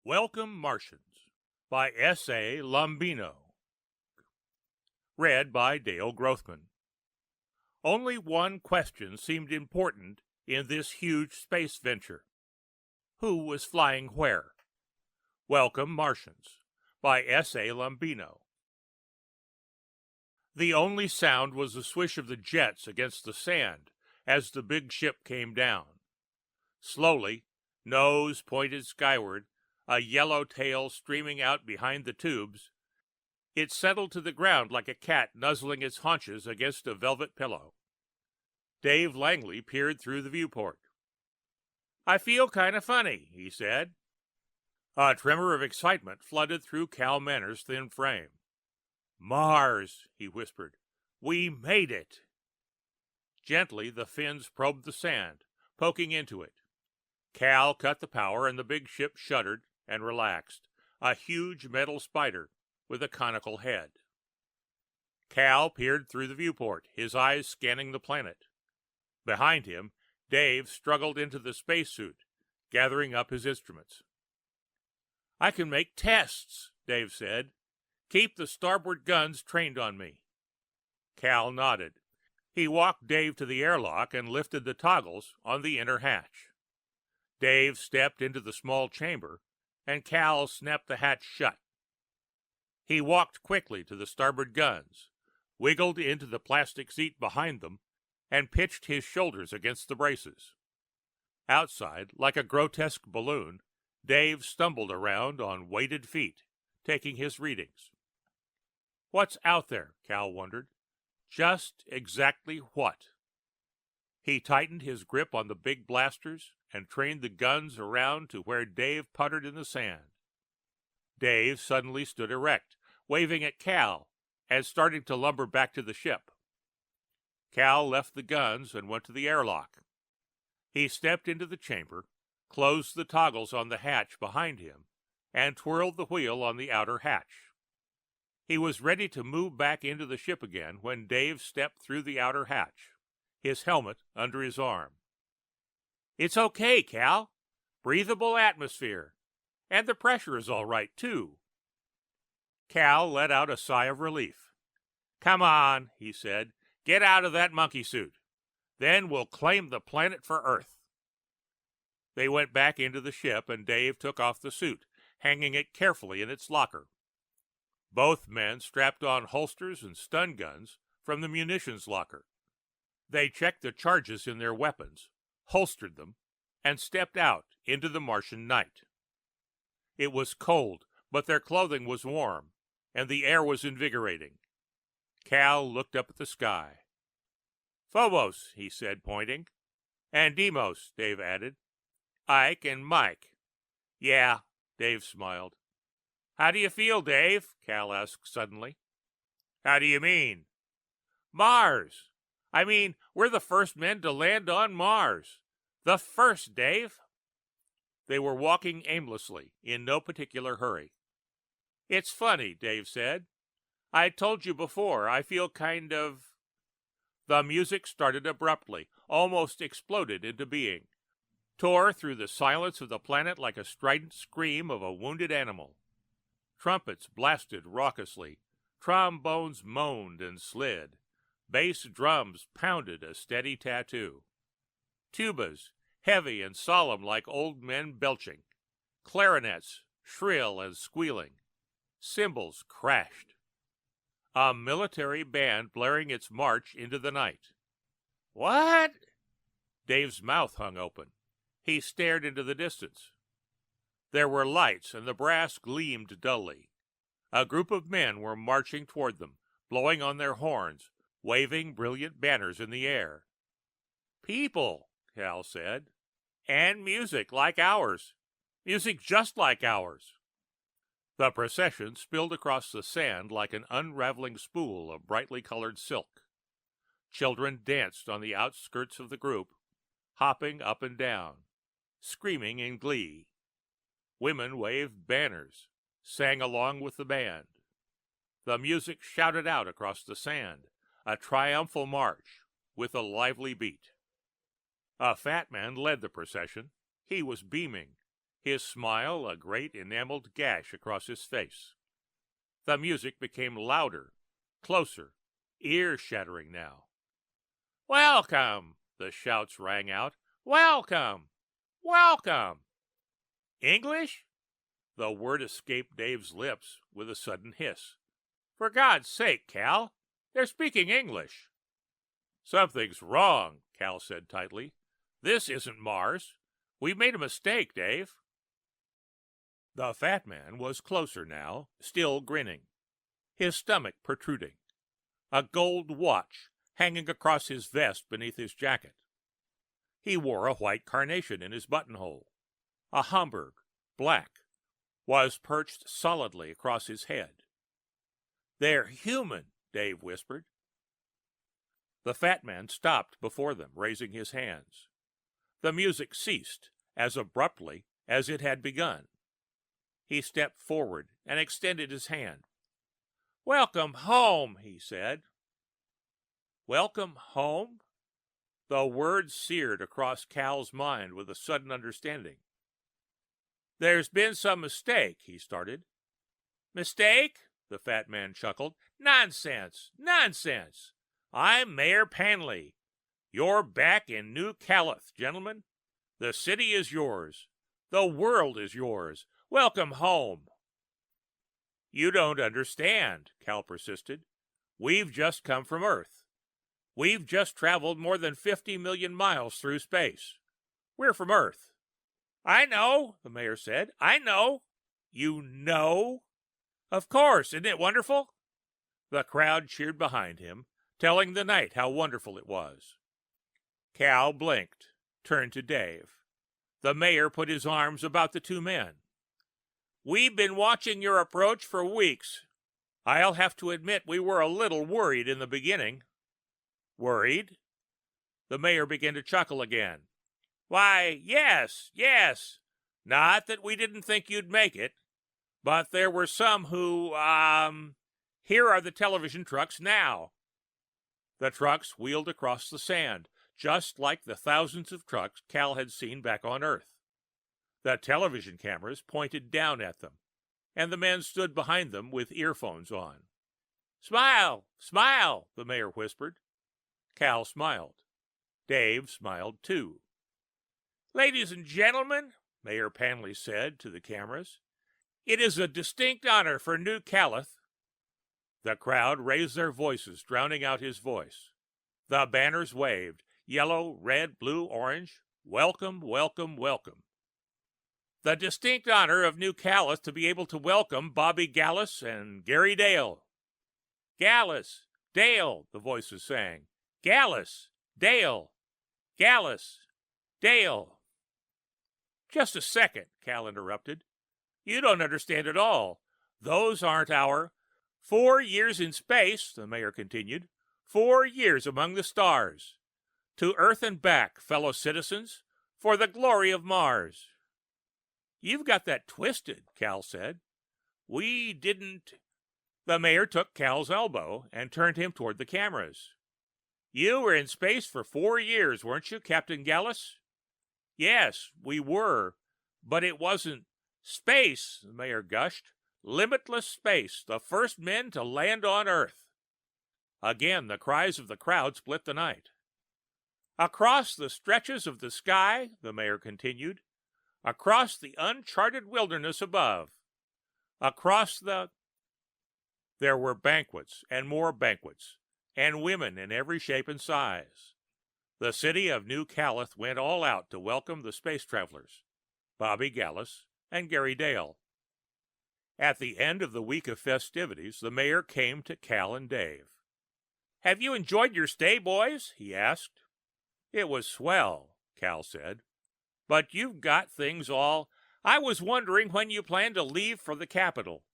Welcome, Martians, by S.A. Lombino. Read by Dale Grothman. Only one question seemed important in this huge space venture. Who was flying where? Welcome, Martians, by S.A. Lombino. The only sound was the swish of the jets against the sand as the big ship came down. Slowly, nose pointed skyward, a yellow tail streaming out behind the tubes, it settled to the ground like a cat nuzzling its haunches against a velvet pillow. Dave Langley peered through the viewport. "I feel kind of funny," he said. A tremor of excitement flooded through Cal Manor's thin frame. "Mars," he whispered. "We made it!" Gently, the fins probed the sand, poking into it. Cal cut the power and the big ship shuddered and relaxed, a huge metal spider with a conical head. Cal peered through the viewport, his eyes scanning the planet. Behind him, Dave struggled into the spacesuit, gathering up his instruments. "I can make tests," Dave said. "Keep the starboard guns trained on me." Cal nodded. He walked Dave to the airlock and lifted the toggles on the inner hatch. Dave stepped into the small chamber, and Cal snapped the hatch shut. He walked quickly to the starboard guns, wiggled into the plastic seat behind them, and pitched his shoulders against the braces. Outside, like a grotesque balloon, Dave stumbled around on weighted feet, taking his readings. What's out there? Cal wondered. Just exactly what? He tightened his grip on the big blasters and trained the guns around to where Dave puttered in the sand. Dave suddenly stood erect, waving at Cal and starting to lumber back to the ship. Cal left the guns and went to the airlock. He stepped into the chamber, closed the toggles on the hatch behind him, and twirled the wheel on the outer hatch. He was ready to move back into the ship again when Dave stepped through the outer hatch, his helmet under his arm. "It's okay, Cal. Breathable atmosphere. And the pressure is all right, too." Cal let out a sigh of relief. "Come on," he said. "Get out of that monkey suit. Then we'll claim the planet for Earth." They went back into the ship, and Dave took off the suit, hanging it carefully in its locker. Both men strapped on holsters and stun guns from the munitions locker. They checked the charges in their weapons, holstered them, and stepped out into the Martian night. It was cold, but their clothing was warm, and the air was invigorating. Cal looked up at the sky. "Phobos," he said, pointing. "And Deimos," Dave added. "Ike and Mike." "Yeah," Dave smiled. "How do you feel, Dave?" Cal asked suddenly. "How do you mean?" "Mars. I mean, we're the first men to land on Mars. The first, Dave." They were walking aimlessly, in no particular hurry. "It's funny," Dave said. "I told you before, I feel kind of—" The music started abruptly, almost exploded into being, tore through the silence of the planet like a strident scream of a wounded animal. Trumpets blasted raucously, trombones moaned and slid, bass drums pounded a steady tattoo. Tubas, heavy and solemn like old men belching, clarinets, shrill and squealing, cymbals crashed. A military band blaring its march into the night. "What?" Dave's mouth hung open. He stared into the distance. There were lights, and the brass gleamed dully. A group of men were marching toward them, blowing on their horns, waving brilliant banners in the air. "People," Cal said. "And music like ours. Music just like ours." The procession spilled across the sand like an unraveling spool of brightly colored silk. Children danced on the outskirts of the group, hopping up and down, screaming in glee. Women waved banners, sang along with the band. The music shouted out across the sand, a triumphal march with a lively beat. A fat man led the procession. He was beaming. his smile a great enameled gash across his face. The music became louder, closer, ear-shattering now. "Welcome!" the shouts rang out. "Welcome! Welcome!" "English?" The word escaped Dave's lips with a sudden hiss. "For God's sake, Cal, they're speaking English." "Something's wrong," Cal said tightly. "This isn't Mars. We've made a mistake, Dave." The fat man was closer now, still grinning, his stomach protruding, a gold watch hanging across his vest beneath his jacket. He wore a white carnation in his buttonhole. A Homburg, black, was perched solidly across his head. "They're human," Dave whispered. The fat man stopped before them, raising his hands. The music ceased as abruptly as it had begun. He stepped forward and extended his hand. "Welcome home," he said. Welcome home? The word seared across Cal's mind with a sudden understanding. "There's been some mistake," he started. "Mistake?" the fat man chuckled. "Nonsense! Nonsense! I'm Mayor Panley. You're back in New Caliph, gentlemen. The city is yours. The world is yours. Welcome home." "You don't understand," Cal persisted. "We've just come from Earth. We've just traveled more than 50 million miles through space. We're from Earth." "I know," the mayor said. "I know." "You know?" "Of course. Isn't it wonderful?" The crowd cheered behind him, telling the night how wonderful it was. Cal blinked, turned to Dave. The mayor put his arms about the two men. "We've been watching your approach for weeks. I'll have to admit we were a little worried in the beginning." "Worried?" The mayor began to chuckle again. "Why, yes, yes. Not that we didn't think you'd make it, but there were some who, here are the television trucks now." The trucks wheeled across the sand, just like the thousands of trucks Cal had seen back on Earth. The television cameras pointed down at them, and the men stood behind them with earphones on. "Smile, smile," the mayor whispered. Cal smiled. Dave smiled too. "Ladies and gentlemen," Mayor Panley said to the cameras, "it is a distinct honor for New Caliph." The crowd raised their voices, drowning out his voice. The banners waved, yellow, red, blue, orange. "Welcome, welcome, welcome." "The distinct honor of New Caliph to be able to welcome Bobby Gallus and Gary Dale." "Gallus, Dale," the voices sang. "Gallus, Dale, Gallus, Dale." "Just a second," Cal interrupted. "You don't understand at all. Those aren't our—" "4 years in space," the mayor continued. 4 years among the stars. To Earth and back, fellow citizens, for the glory of Mars." "You've got that twisted," Cal said. "We didn't—" The mayor took Cal's elbow and turned him toward the cameras. "You were in space for 4 years, weren't you, Captain Gallus?" "Yes, we were, but it wasn't—" "Space," the mayor gushed. "Limitless space, the first men to land on Earth." Again the cries of the crowd split the night. "Across the stretches of the sky," the mayor continued, "across the uncharted wilderness above, across the—" There were banquets and more banquets, and women in every shape and size. The city of New Caliph went all out to welcome the space travelers, Bobby Gallus and Gary Dale. At the end of the week of festivities, the mayor came to Cal and Dave. "Have you enjoyed your stay, boys?" he asked. "It was swell," Cal said. "But you've got things all—" "I was wondering when you plan to leave for the capital.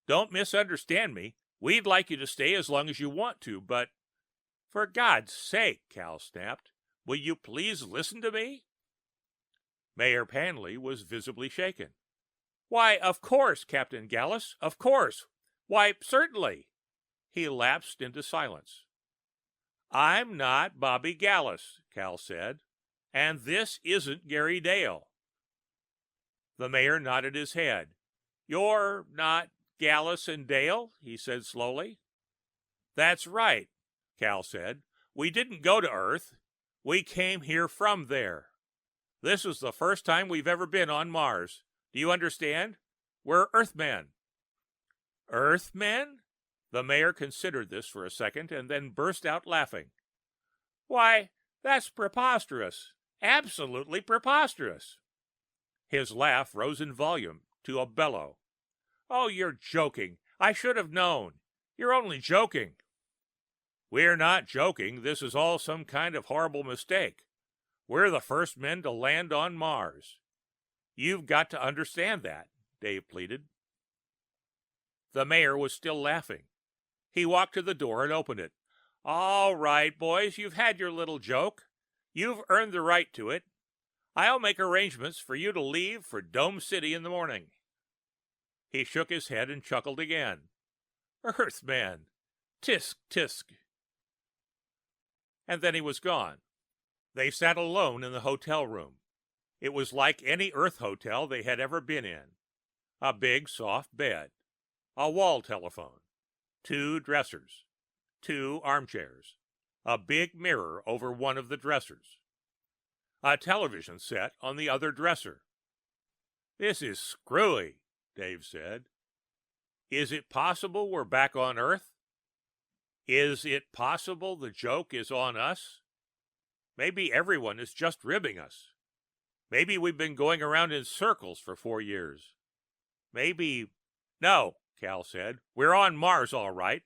Don't misunderstand me. We'd like you to stay as long as you want to, but—" "For God's sake," Cal snapped, "will you please listen to me?" Mayor Panley was visibly shaken. "Why, of course, Captain Gallus, of course. Why, certainly." He lapsed into silence. "I'm not Bobby Gallus," Cal said, "and this isn't Gary Dale." The mayor nodded his head. You're not Gallus and Dale? He said slowly. That's right, Cal said. We didn't go to Earth. We came here from there. This is the first time we've ever been on Mars. Do you understand? We're Earthmen. Earthmen? The mayor considered this for a second and then burst out laughing. Why, that's preposterous. Absolutely preposterous. His laugh rose in volume to a bellow. Oh, you're joking. I should have known. You're only joking. We're not joking. This is all some kind of horrible mistake. We're the first men to land on Mars. You've got to understand that, Dave pleaded. The mayor was still laughing. He walked to the door and opened it. All right, boys, you've had your little joke. You've earned the right to it. I'll make arrangements for you to leave for Dome City in the morning. He shook his head and chuckled again. Earthmen! Tisk, tisk. And then he was gone. They sat alone in the hotel room. It was like any Earth hotel they had ever been in. A big, soft bed. A wall telephone. 2 dressers. 2 armchairs. A big mirror over one of the dressers. A television set on the other dresser. This is screwy, Dave said. Is it possible we're back on Earth? Is it possible the joke is on us? Maybe everyone is just ribbing us. Maybe we've been going around in circles for 4 years. Maybe... No, Cal said. We're on Mars, all right.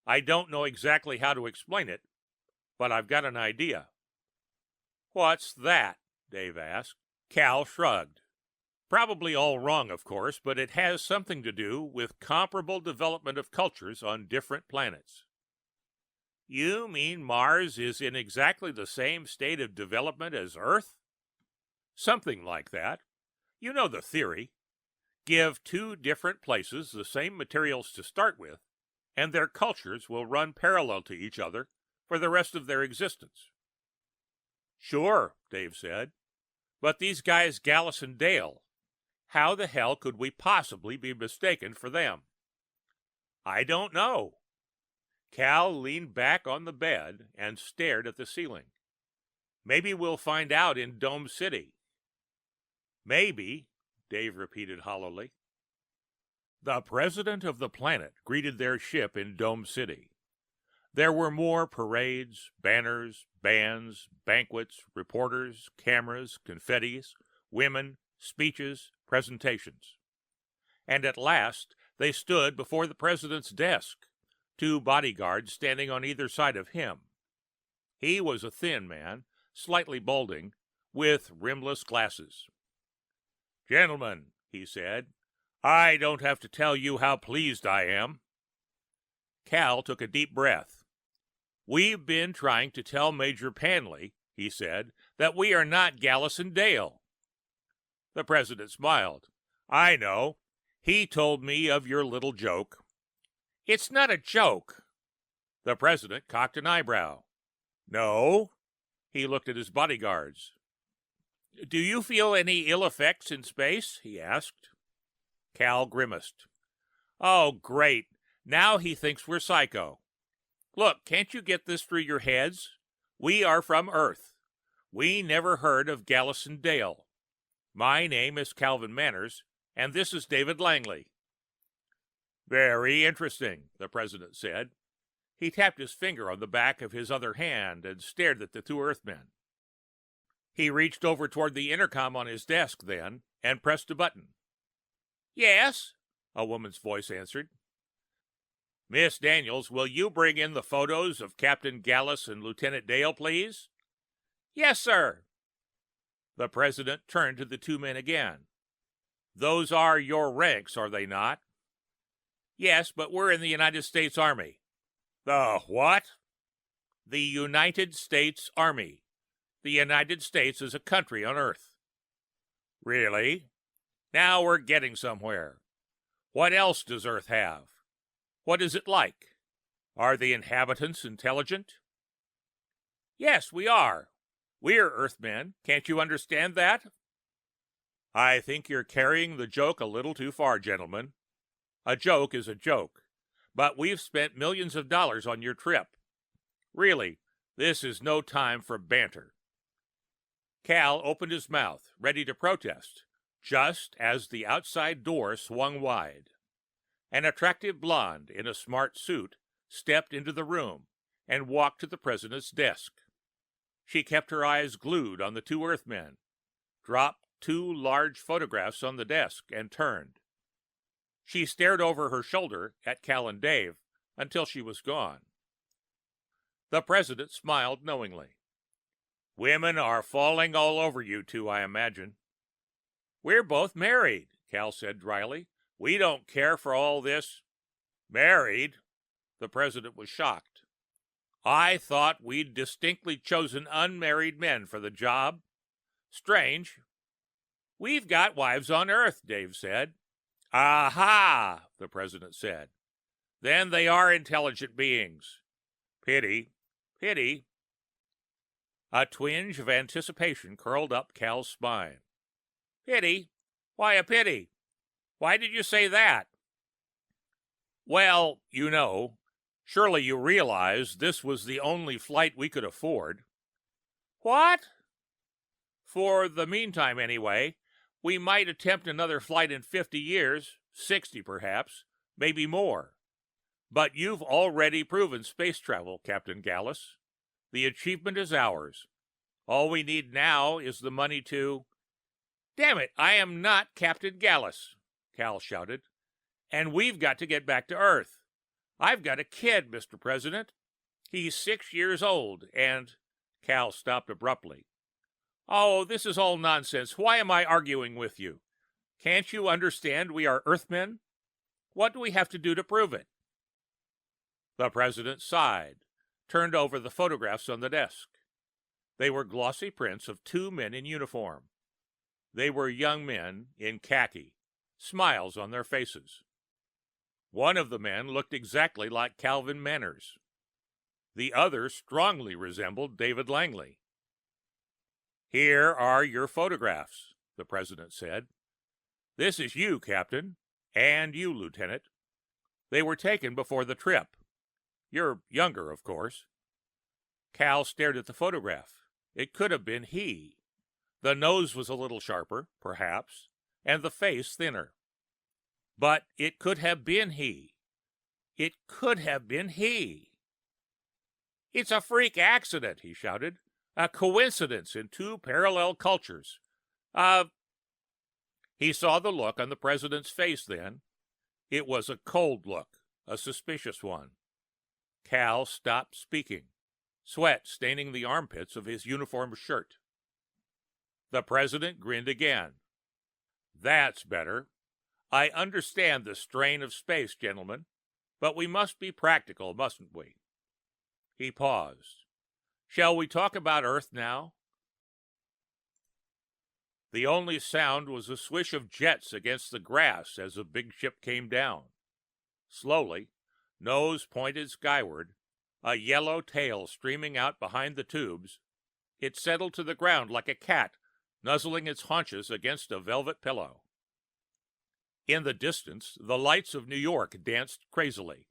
I don't know exactly how to explain it, but I've got an idea. What's that? Dave asked. Cal shrugged. Probably all wrong, of course, but it has something to do with comparable development of cultures on different planets. You mean Mars is in exactly the same state of development as Earth? Something like that. You know the theory. Give 2 different places the same materials to start with, and their cultures will run parallel to each other for the rest of their existence. Sure, Dave said. But these guys, Gallus and Dale, how the hell could we possibly be mistaken for them? I don't know. Cal leaned back on the bed and stared at the ceiling. Maybe we'll find out in Dome City. Maybe, Dave repeated hollowly. The president of the planet greeted their ship in Dome City. There were more parades, banners, bands, banquets, reporters, cameras, confettis, women, speeches, presentations. And at last they stood before the president's desk, 2 bodyguards standing on either side of him. He was a thin man, slightly balding, with rimless glasses. Gentlemen, he said, I don't have to tell you how pleased I am. Cal took a deep breath. We've been trying to tell Major Panley, he said, that we are not Gallus and Dale. The president smiled. I know. He told me of your little joke. It's not a joke. The president cocked an eyebrow. No. He looked at his bodyguards. Do you feel any ill effects in space? He asked. Cal grimaced. Oh, great. Now he thinks we're psycho. Look, can't you get this through your heads? We are from Earth. We never heard of Gallus and Dale. My name is Calvin Manners, and this is David Langley. Very interesting, the president said. He tapped his finger on the back of his other hand and stared at the 2 Earthmen. He reached over toward the intercom on his desk then and pressed a button. Yes, a woman's voice answered. Miss Daniels, will you bring in the photos of Captain Gallus and Lieutenant Dale, please? Yes, sir. The president turned to the 2 men again. Those are your ranks, are they not? Yes, but we're in the United States Army. The what? The United States Army. The United States is a country on Earth. Really? Now we're getting somewhere. What else does Earth have? What is it like? Are the inhabitants intelligent? Yes, we are. We're Earthmen. Can't you understand that? I think you're carrying the joke a little too far, gentlemen. A joke is a joke, but we've spent millions of dollars on your trip. Really, this is no time for banter. Cal opened his mouth, ready to protest, just as the outside door swung wide. An attractive blonde in a smart suit stepped into the room and walked to the president's desk. She kept her eyes glued on the two Earthmen, dropped two large photographs on the desk, and turned. She stared over her shoulder at Cal and Dave until she was gone. The president smiled knowingly. Women are falling all over you two, I imagine. We're both married, Cal said dryly. We don't care for all this. Married? The president was shocked. I thought we'd distinctly chosen unmarried men for the job. Strange. We've got wives on Earth, Dave said. Aha, the president said. Then they are intelligent beings. Pity, pity. A twinge of anticipation curled up Cal's spine. Pity? Why a pity? Why did you say that? Well, you know, surely you realize this was the only flight we could afford. What? For the meantime, anyway, we might attempt another flight in 50 years, 60 perhaps, maybe more. But you've already proven space travel, Captain Gallus. The achievement is ours. All we need now is the money to... Damn it, I am not Captain Gallus, Cal shouted. And we've got to get back to Earth. I've got a kid, Mr. President. He's 6 years old, and... Cal stopped abruptly. Oh, this is all nonsense. Why am I arguing with you? Can't you understand we are Earthmen? What do we have to do to prove it? The president sighed, turned over the photographs on the desk. They were glossy prints of two men in uniform. They were young men in khaki, smiles on their faces. One of the men looked exactly like Calvin Manners. The other strongly resembled David Langley. Here are your photographs, the president said. This is you, Captain, and you, Lieutenant. They were taken before the trip. You're younger, of course. Cal stared at the photograph. It could have been he. The nose was a little sharper, perhaps, and the face thinner. But it could have been he. It could have been he. It's a freak accident, he shouted. A coincidence in two parallel cultures. He saw the look on the president's face then. It was a cold look, a suspicious one. Cal stopped speaking, sweat staining the armpits of his uniform shirt. The president grinned again. That's better. I understand the strain of space, gentlemen, but we must be practical, mustn't we? He paused. Shall we talk about Earth now? The only sound was a swish of jets against the grass as the big ship came down. Slowly, nose pointed skyward, a yellow tail streaming out behind the tubes, it settled to the ground like a cat nuzzling its haunches against a velvet pillow. In the distance, the lights of New York danced crazily,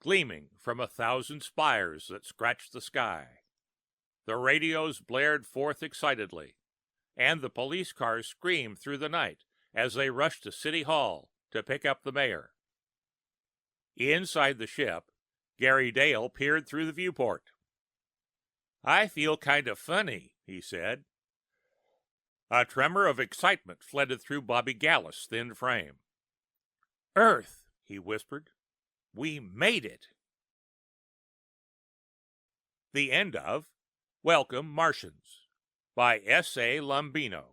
gleaming from 1,000 spires that scratched the sky. The radios blared forth excitedly, and the police cars screamed through the night as they rushed to City Hall to pick up the mayor. Inside the ship, Gary Dale peered through the viewport. I feel kind of funny, he said. A tremor of excitement flooded through Bobby Gallus' thin frame. Earth, he whispered. We made it. The end of Welcome, Martians by S.A. Lombino.